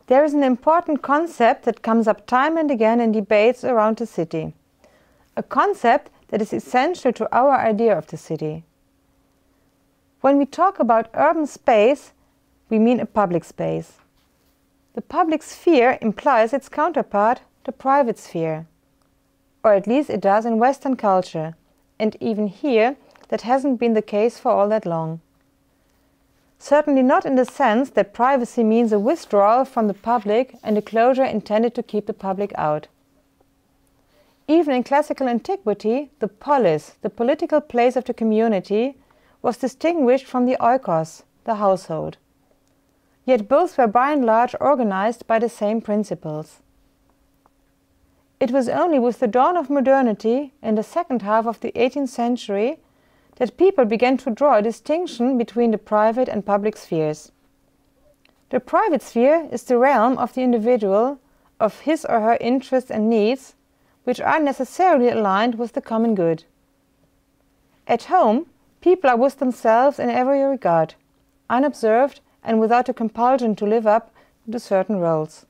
there is an important concept that comes up time and again in debates around the city. A concept that is essential to our idea of the city. When we talk about urban space, we mean a public space. The public sphere implies its counterpart, the private sphere. Or at least it does in Western culture, and even here that hasn't been the case for all that long. Certainly not in the sense that privacy means a withdrawal from the public and a closure intended to keep the public out. Even in classical antiquity, the polis, the political place of the community, was distinguished from the oikos, the household. Yet both were by and large organized by the same principles. It was only with the dawn of modernity in the second half of the 18th century that people began to draw a distinction between the private and public spheres. The private sphere is the realm of the individual, of his or her interests and needs, which are necessarily aligned with the common good. At home, people are with themselves in every regard, unobserved and without a compulsion to live up to certain roles.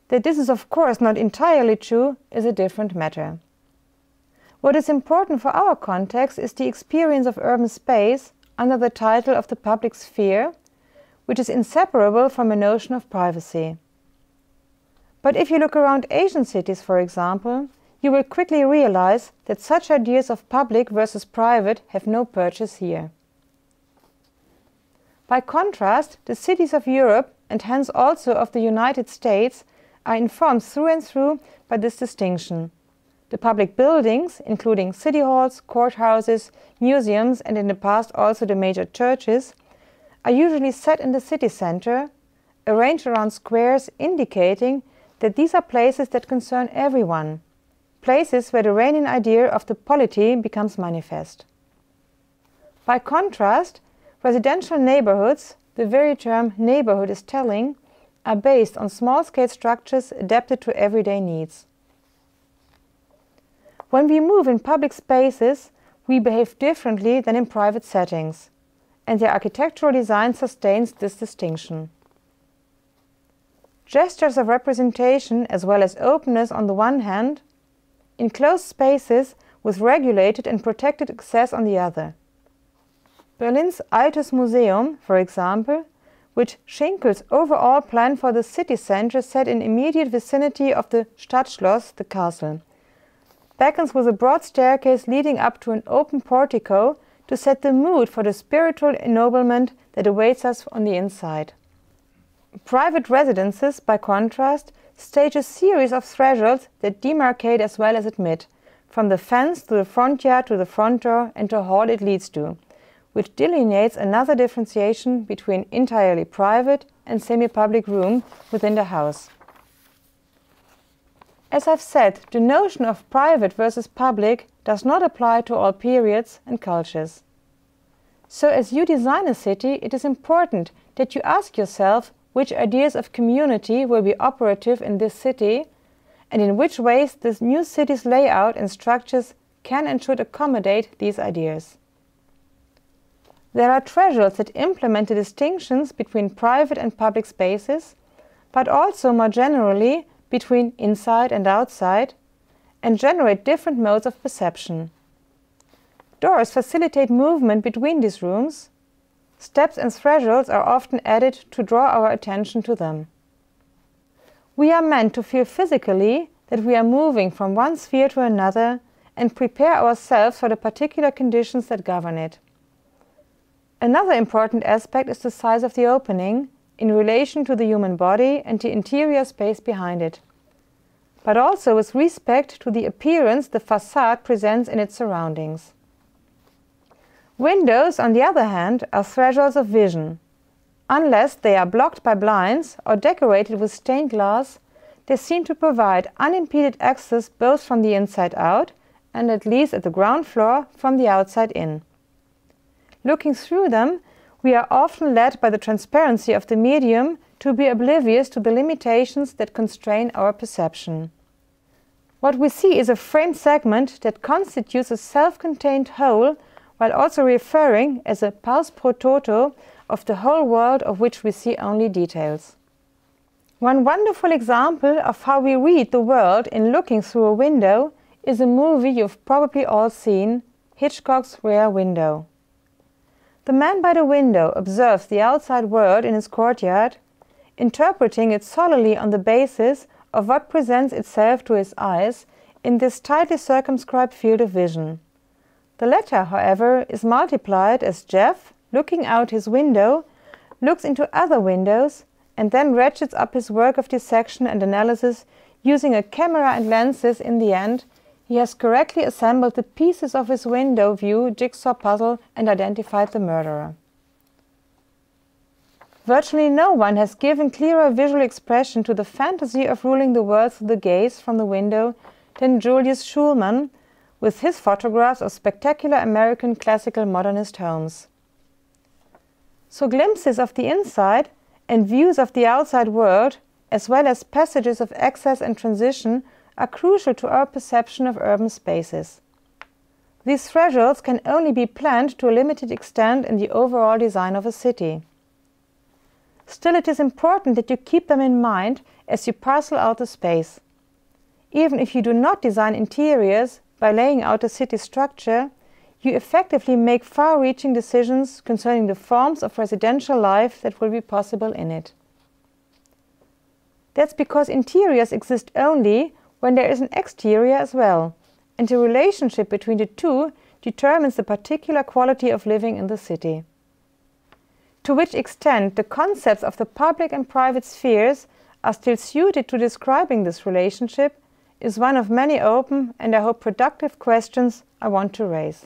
That this is of course not entirely true is a different matter. What is important for our context is the experience of urban space under the title of the public sphere, which is inseparable from a notion of privacy. But if you look around Asian cities, for example, you will quickly realize that such ideas of public versus private have no purchase here. By contrast, the cities of Europe, and hence also of the United States, are informed through and through by this distinction. The public buildings, including city halls, courthouses, museums, and in the past also the major churches, are usually set in the city center, arranged around squares, indicating that these are places that concern everyone, places where the reigning idea of the polity becomes manifest. By contrast, residential neighborhoods, the very term neighborhood is telling, are based on small-scale structures adapted to everyday needs. When we move in public spaces, we behave differently than in private settings, and their architectural design sustains this distinction. Gestures of representation as well as openness on the one hand, enclosed spaces with regulated and protected access on the other. Berlin's Altes Museum, for example, which Schinkel's overall plan for the city centre set in immediate vicinity of the Stadtschloss, the castle, beckons with a broad staircase leading up to an open portico to set the mood for the spiritual ennoblement that awaits us on the inside. Private residences, by contrast, stage a series of thresholds that demarcate as well as admit, from the fence to the front yard to the front door and the hall it leads to, which delineates another differentiation between entirely private and semi-public room within the house. As I've said, the notion of private versus public does not apply to all periods and cultures. So as you design a city, it is important that you ask yourself which ideas of community will be operative in this city and in which ways this new city's layout and structures can and should accommodate these ideas. There are thresholds that implement the distinctions between private and public spaces, but also more generally between inside and outside, and generate different modes of perception. Doors facilitate movement between these rooms. Steps and thresholds are often added to draw our attention to them. We are meant to feel physically that we are moving from one sphere to another and prepare ourselves for the particular conditions that govern it. Another important aspect is the size of the opening in relation to the human body and the interior space behind it, but also with respect to the appearance the facade presents in its surroundings. Windows, on the other hand, are thresholds of vision. Unless they are blocked by blinds or decorated with stained glass, they seem to provide unimpeded access both from the inside out and, at least at the ground floor, from the outside in. Looking through them, we are often led by the transparency of the medium to be oblivious to the limitations that constrain our perception. What we see is a framed segment that constitutes a self-contained whole, while also referring as a paus pro toto of the whole world of which we see only details. One wonderful example of how we read the world in looking through a window is a movie you've probably all seen, Hitchcock's Rear Window. The man by the window observes the outside world in his courtyard, interpreting it solely on the basis of what presents itself to his eyes in this tightly circumscribed field of vision. The latter, however, is multiplied as Jeff, looking out his window, looks into other windows and then ratchets up his work of dissection and analysis using a camera and lenses. In the end, he has correctly assembled the pieces of his window view jigsaw puzzle and identified the murderer. Virtually no one has given clearer visual expression to the fantasy of ruling the world through the gaze from the window than Julius Schulman, with his photographs of spectacular American classical modernist homes. So glimpses of the inside and views of the outside world, as well as passages of access and transition, are crucial to our perception of urban spaces. These thresholds can only be planned to a limited extent in the overall design of a city. Still, it is important that you keep them in mind as you parcel out the space. Even if you do not design interiors by laying out a city structure, you effectively make far-reaching decisions concerning the forms of residential life that will be possible in it. That's because interiors exist only when there is an exterior as well, and the relationship between the two determines the particular quality of living in the city. To which extent the concepts of the public and private spheres are still suited to describing this relationship is one of many open and I hope productive questions I want to raise.